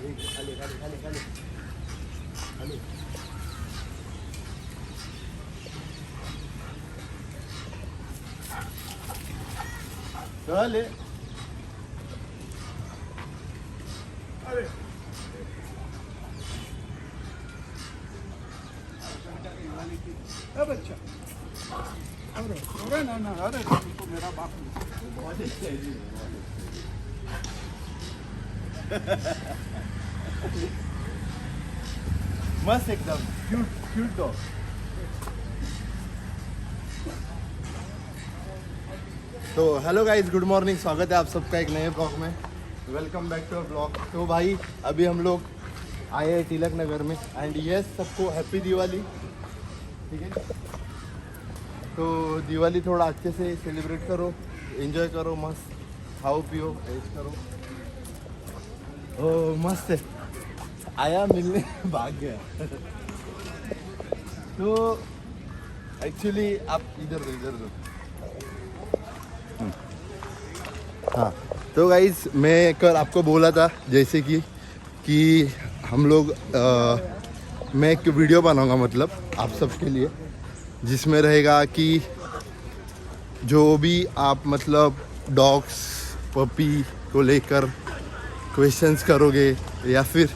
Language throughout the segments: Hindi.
खाली खाली खाली खाली खाली चले अरे बच्चा अरे अरे ना अरे तो मेरा बाप बहुत अच्छा है जी मस्त एकदम क्यूट क्यूट डॉग। तो हेलो गाइस, गुड मॉर्निंग, स्वागत है आप सबका एक नए ब्लॉग में। Welcome back to our blog. तो भाई अभी हम लोग आए हैं तिलक नगर में एंड यस सबको हैप्पी दिवाली। ठीक है, तो दिवाली थोड़ा अच्छे से सेलिब्रेट करो, एंजॉय करो, मस्त खाओ पियो ऐश करो। ओ मस्त है, आया मिलने भाग गया। तो एक्चुअली आप इधर दो। हाँ तो गाइज मैं कल आपको बोला था जैसे कि हम लोग मैं एक वीडियो बनाऊंगा मतलब आप सबके लिए, जिसमें रहेगा कि जो भी आप मतलब डॉग्स पपी को लेकर क्वेश्चंस करोगे या फिर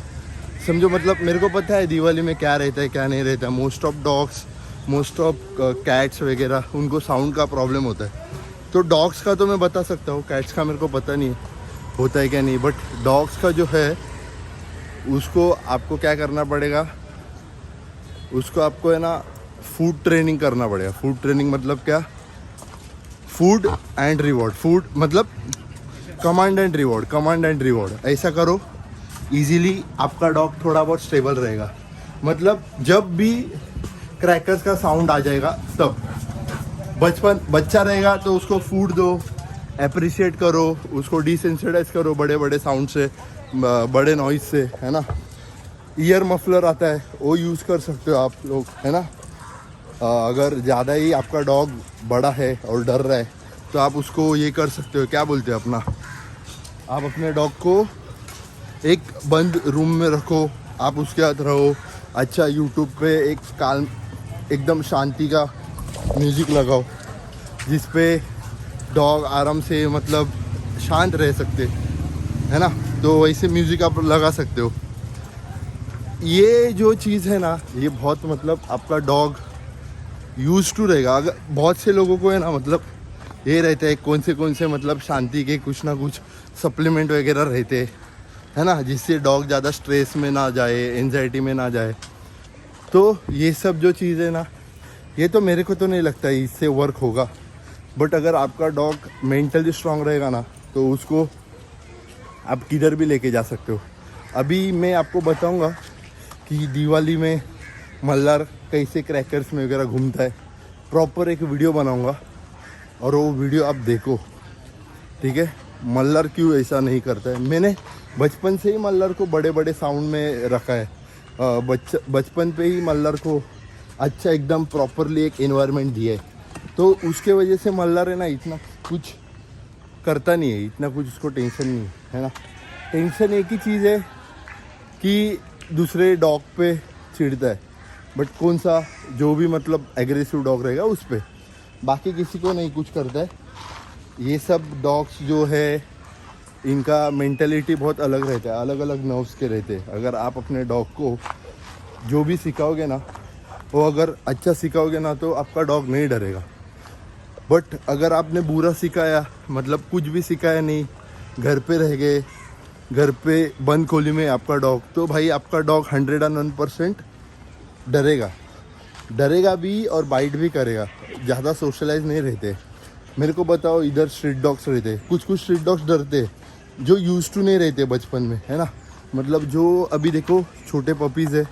समझो मतलब मेरे को पता है दिवाली में क्या रहता है क्या नहीं रहता है। Most of dogs most of cats वगैरह उनको साउंड का प्रॉब्लम होता है। तो डॉग्स का तो मैं बता सकता हूँ, कैट्स का मेरे को पता नहीं होता है क्या नहीं, बट डॉग्स का जो है उसको आपको क्या करना पड़ेगा, उसको आपको है ना फूड ट्रेनिंग करना पड़ेगा। फूड ट्रेनिंग मतलब क्या, फूड एंड रिवॉर्ड, फूड मतलब कमांड एंड रिवॉर्ड ऐसा करो, इजीली आपका डॉग थोड़ा बहुत स्टेबल रहेगा। मतलब जब भी क्रैकर्स का साउंड आ जाएगा तब बच्चा रहेगा तो उसको फूड दो, अप्रिशिएट करो, उसको डिसेंसिटाइज करो बड़े बड़े साउंड से, बड़े नॉइज से, है ना। ईयर मफलर आता है वो यूज़ कर सकते हो आप लोग, है ना। अगर ज़्यादा ही आपका डॉग बड़ा है और डर रहा है तो आप उसको ये कर सकते हो, क्या बोलते हैं अपना, आप अपने डॉग को एक बंद रूम में रखो, आप उसके साथ रहो। अच्छा यूट्यूब पे एक काल एकदम शांति का म्यूज़िक लगाओ जिस पे डॉग आराम से मतलब शांत रह सकते, है ना। तो वैसे म्यूज़िक आप लगा सकते हो। ये जो चीज़ है ना ये बहुत मतलब आपका डॉग यूज टू रहेगा। अगर बहुत से लोगों को है ना मतलब ये रहता है कौन से मतलब शांति के कुछ ना कुछ सप्लीमेंट वगैरह रहते है ना, जिससे डॉग ज़्यादा स्ट्रेस में ना जाए, एंजाइटी में ना जाए। तो ये सब जो चीज़ है ना ये तो मेरे को तो नहीं लगता है इससे वर्क होगा, बट अगर आपका डॉग मेंटली स्ट्रांग रहेगा ना तो उसको आप किधर भी लेके जा सकते हो। अभी मैं आपको बताऊंगा कि दिवाली में मल्हार कैसे क्रैकर्स में वगैरह घूमता है, प्रॉपर एक वीडियो बनाऊंगा और वो वीडियो आप देखो, ठीक है। मल्हार क्यों ऐसा नहीं करता है, मैंने बचपन से ही मल्हार को बड़े बड़े साउंड में रखा है। बचपन पे ही मल्हार को अच्छा एकदम प्रॉपरली एक एनवायरनमेंट दिया है, तो उसके वजह से मल्हार है ना इतना कुछ करता नहीं है, इतना कुछ उसको टेंशन नहीं है ना। टेंशन एक ही चीज़ है कि दूसरे डॉग पे चिढ़ता है, बट कौन सा जो भी मतलब एग्रेसिव डॉग रहेगा उस पर, बाकी किसी को नहीं कुछ करता है। ये सब डॉग्स जो है इनका मेंटलिटी बहुत अलग रहता है, अलग अलग नर्व्स के रहते हैं। अगर आप अपने डॉग को जो भी सिखाओगे ना वो अगर अच्छा सिखाओगे ना तो आपका डॉग नहीं डरेगा, बट अगर आपने बुरा सिखाया मतलब कुछ भी सिखाया नहीं, घर पे रह गए, घर पे बंद खोली में आपका डॉग, तो भाई आपका डॉग 101% डरेगा भी और बाइट भी करेगा। ज़्यादा सोशलाइज नहीं रहते। मेरे को बताओ, इधर स्ट्रीट डॉग्स रहते, कुछ स्ट्रीट डॉग्स डरते जो यूज टू नहीं रहते बचपन में, है ना। मतलब जो अभी देखो छोटे पपीज़ है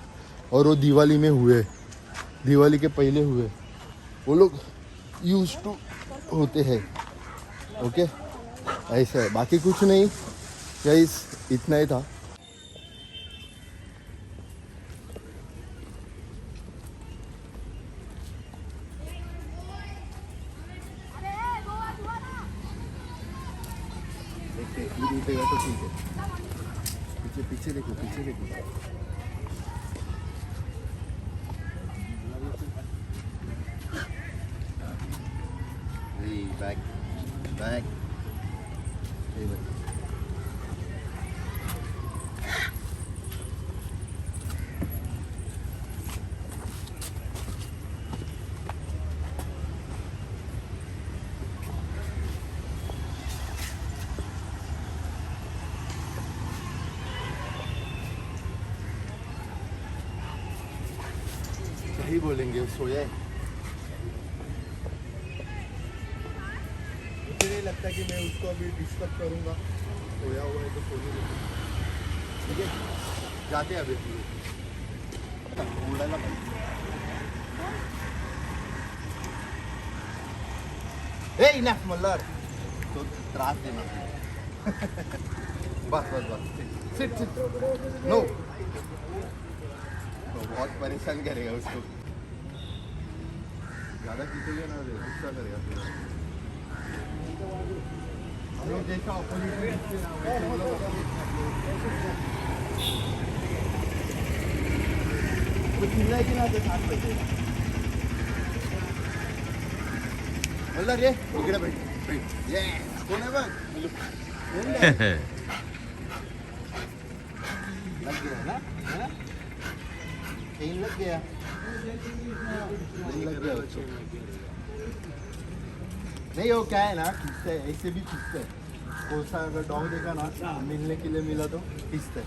और वो दिवाली में हुए, दिवाली के पहले हुए, वो लोग यूज टू होते हैं। ओके ऐसा है, बाकी कुछ नहीं गाइस, इतना ही था। देखते दूध उठेगा तो ठीक है। पीछे देखो पीछे देखो। बैक बैक सही बोलेंगे सोया है। मुझे नहीं लगता कि मैं उसको अभी डिस्टर्ब करूंगा, सोया हुआ है तो सोने देंगे। ठीक है जाते हैं अभी उड़ाना ए इनफ मल्हार तो त्रास देना बस बस बस सिट सिट नो तो बहुत परेशान करेगा उसको, ज़्यादा खींचेगा ना गुस्सा करेगा फिर। हम लोग जैसा ऑपोजिट में दिखते ना वैसे हम लोग कुछ चिल्लाए कि ना तो साथ बैठे मल्हार ये इकडे बैठ बैठ ये कोण आहे बघ लग गया ना कहीं लग गया नहीं लग गया बच्चों नहीं वो क्या है ना खींचते है ऐसे भी खींचते है कौन सा अगर डॉग देखा ना मिलने के लिए मिला तो खींचते है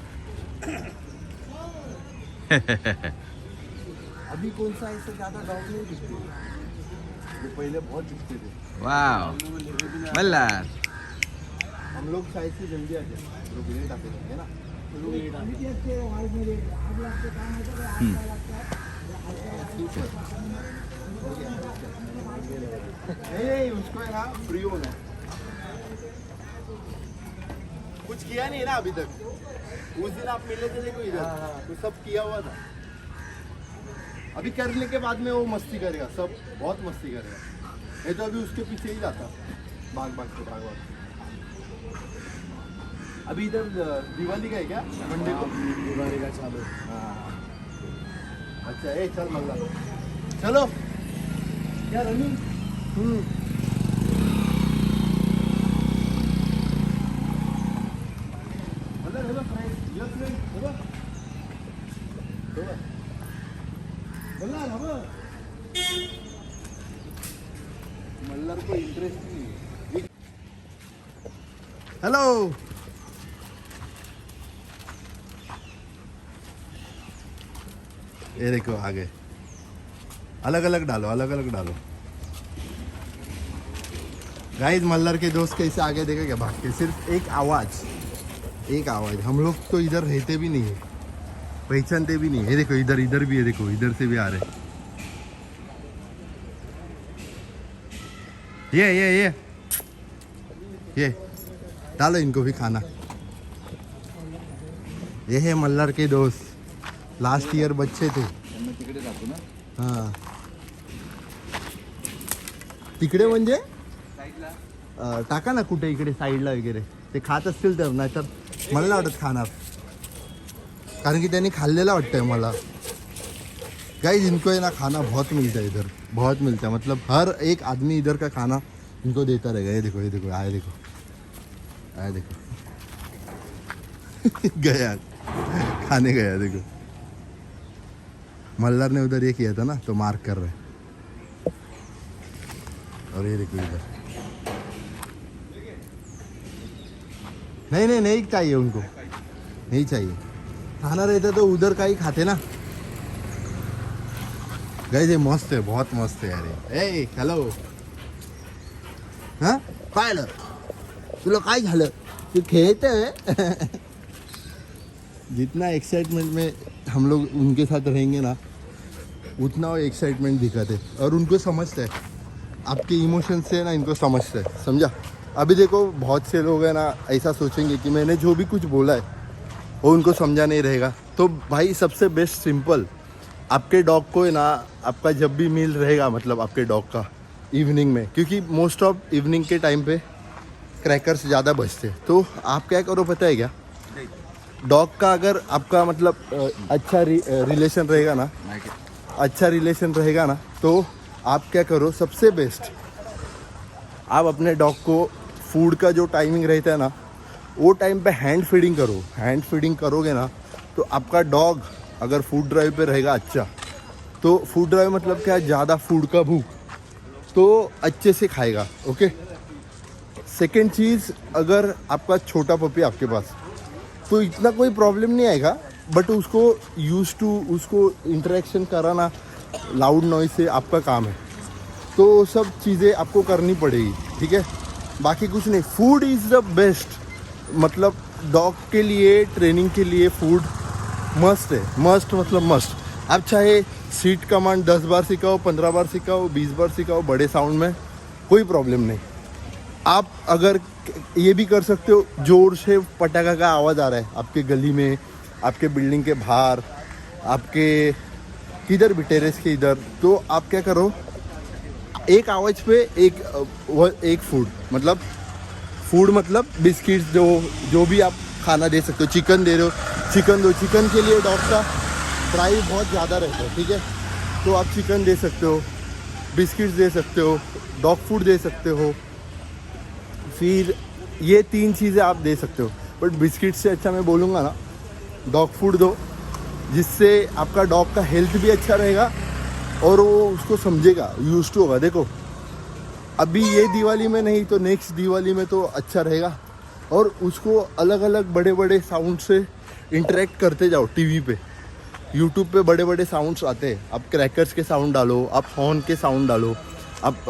अभी कौन सा ऐसे ज़्यादा डॉग नहीं दिखते जो पहले बहुत दिखते थे वाव मल्हार हम लोग शायद से जल्दी आ जाए लोग लेट आते थे ना नहीं उसको है ना फ्री होना है कुछ किया नहीं ना अभी तक उस दिन आप मिले थे देखो इधर तो सब किया हुआ था अभी करने के बाद में वो मस्ती करेगा सब बहुत मस्ती करेगा ये तो अभी उसके पीछे ही जाता भाग भाग के भाग भाग अभी इधर दिवाली का है क्या मंडे को दिवाली का चालू हाँ अच्छा ए चल मल्ला चलो क्या running Malla hello friend your friend hello Malla hello मल्लर को इंटरेस्ट नहीं है हेलो ये देखो आगे अलग अलग डालो गाइस मल्लर के दोस्त कैसे आगे देखा क्या भाग के सिर्फ एक आवाज हम लोग तो इधर रहते भी नहीं है पहचानते भी नहीं है देखो इधर भी है देखो इधर से भी आ रहे ये डालो इनको भी खाना ये है मल्लर के दोस्त लास्ट ईयर बच्चे थे हाँ तिकडे म्हणजे टाका ना कुठे इकडे साईडला वगैरे ते खात असतील तर नाही तर मला नाही वाटत खाणार कारण की त्यांनी खाल्लेला वाटतंय मला गाइस इनको है ना खाना बहुत मिलता है इधर बहुत मिलता है मतलब हर एक आदमी इधर का खाना इनको देता रहेगा ये देखो आए देखो गया खाने गया देखो मल्लर ने उधर ये किया था ना तो मार्क कर रहे और ये देखो इधर नहीं चाहिए उनको नहीं चाहिए खाना रहता तो उधर का ही खाते ना गाइस ये मस्त है बहुत मस्त है यार ए हेलो हाँ पाहिलं तुला काय झालं तू खेळतोय जितना एक्साइटमेंट में हम लोग उनके साथ रहेंगे ना उतना वो एक्साइटमेंट दिखाते और उनको समझते हैं आपके इमोशन से ना इनको समझते हैं समझा अभी देखो बहुत से लोग हैं ना ऐसा सोचेंगे कि मैंने जो भी कुछ बोला है वो उनको समझा नहीं रहेगा तो भाई सबसे बेस्ट सिंपल आपके डॉग को है ना आपका जब भी मील रहेगा मतलब आपके डॉग का इवनिंग में क्योंकि मोस्ट ऑफ इवनिंग के टाइम पे क्रैकर्स ज़्यादा बचते हैं तो आप क्या करो पता है क्या डॉग का अगर आपका मतलब अच्छा रिलेशन रहेगा ना, अच्छा रिलेशन रहेगा ना, तो आप क्या करो, सबसे बेस्ट आप अपने डॉग को फूड का जो टाइमिंग रहता है ना, वो टाइम पे हैंड फीडिंग करो। हैंड फीडिंग करोगे ना तो आपका डॉग अगर फूड ड्राइव पे रहेगा अच्छा, तो फूड ड्राइव मतलब क्या, ज़्यादा फूड का भूख, तो अच्छे से खाएगा। ओके। सेकेंड चीज़, अगर आपका छोटा पपी आपके पास, तो इतना कोई प्रॉब्लम नहीं आएगा, बट उसको उसको इंटरेक्शन कराना लाउड नॉइज से आपका काम है, तो सब चीज़ें आपको करनी पड़ेगी, ठीक है। बाकी कुछ नहीं, फूड इज़ द बेस्ट, मतलब डॉग के लिए ट्रेनिंग के लिए फूड मस्ट है। मस्ट मतलब मस्ट। आप चाहे सीट कमांड 10 बार सिखाओ, 15 बार सिखाओ, 20 बार सिखाओ बड़े साउंड में, कोई प्रॉब्लम नहीं। आप अगर ये भी कर सकते हो, जोर से पटाखा का आवाज़ आ रहा है आपके गली में, आपके बिल्डिंग के बाहर, आपके किधर भी टेरेस के इधर, तो आप क्या करो, एक आवाज़ पे एक फूड मतलब बिस्किट्स, जो भी आप खाना दे सकते हो। चिकन दे रहे हो, चिकन दो। चिकन के लिए डॉग का प्राइस बहुत ज़्यादा रहता है, ठीक है, तो आप चिकन दे सकते हो, बिस्किट्स दे सकते हो, डॉग फूड दे सकते हो। फिर ये 3 चीज़ें आप दे सकते हो, बट बिस्किट से अच्छा मैं बोलूँगा ना, डॉग फूड दो, जिससे आपका डॉग का हेल्थ भी अच्छा रहेगा और वो उसको समझेगा, यूज टू होगा। देखो अभी ये दिवाली में नहीं तो नेक्स्ट दिवाली में तो अच्छा रहेगा, और उसको अलग अलग बड़े बड़े साउंड से इंटरेक्ट करते जाओ। टीवी पे, यूट्यूब पे बड़े बड़े साउंड्स आते हैं, आप क्रैकर्स के साउंड डालो, आप हॉर्न के साउंड डालो, आप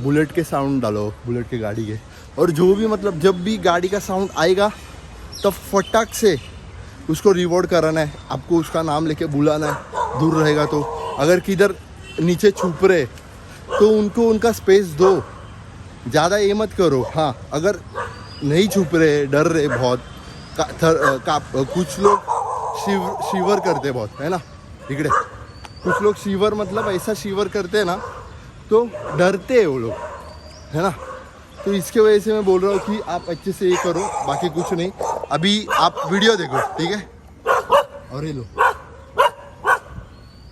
बुलेट के साउंड डालो, बुलेट के गाड़ी के, और जो भी मतलब जब भी गाड़ी का साउंड आएगा तब फटाक से उसको रिवॉर्ड कराना है, आपको उसका नाम लेके बुलाना है। दूर रहेगा तो, अगर किधर नीचे छुप रहे तो उनको उनका स्पेस दो, ज़्यादा ये मत करो। हाँ, अगर नहीं छुप रहे, डर रहे बहुत, कुछ लोग शिवर करते बहुत, है ना, इकड़े कुछ लोग शिवर मतलब ऐसा शिवर करते हैं ना, तो डरते हैं वो लोग, है ना। तो इसके वजह से मैं बोल रहा हूँ कि आप अच्छे से ये करो, बाकी कुछ नहीं। अभी आप वीडियो देखो, ठीक है, और ये लो,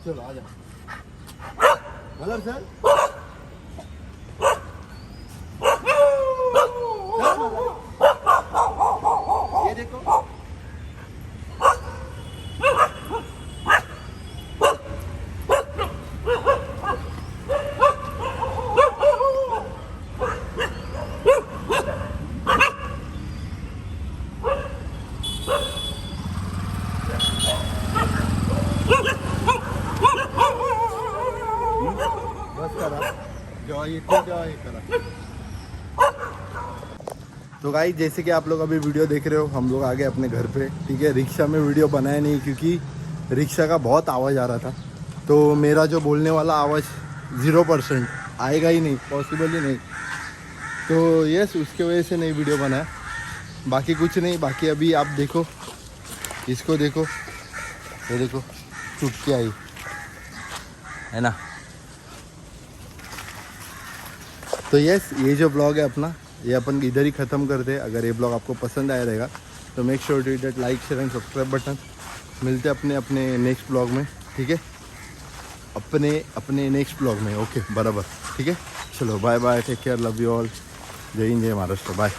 चलो आ जाओ। मलर सर, ये देखो, बस करा, ये करा। तो गाइस, जैसे कि आप लोग अभी वीडियो देख रहे हो, हम लोग आ गए अपने घर पे, ठीक है। रिक्शा में वीडियो बनाया नहीं क्योंकि रिक्शा का बहुत आवाज़ आ रहा था, तो मेरा जो बोलने वाला आवाज़ 0% आएगा ही नहीं, पॉसिबल ही नहीं, तो यस, उसके वजह से नहीं वीडियो बनाया। बाकी कुछ नहीं। बाकी अभी आप देखो, इसको देखो, ये देखो, चुटकी आई, है ना। तो यस, ये जो ब्लॉग है अपना, ये अपन इधर ही ख़त्म करते हैं। अगर ये ब्लॉग आपको पसंद आया रहेगा तो make sure to hit that like, share and subscribe button. मिलते हैं अपने नेक्स्ट ब्लॉग में, ठीक है, अपने नेक्स्ट ब्लॉग में। ओके, बराबर, ठीक है। चलो bye bye, take care, love you all, जय हिंद, जय महाराष्ट्र, बाय।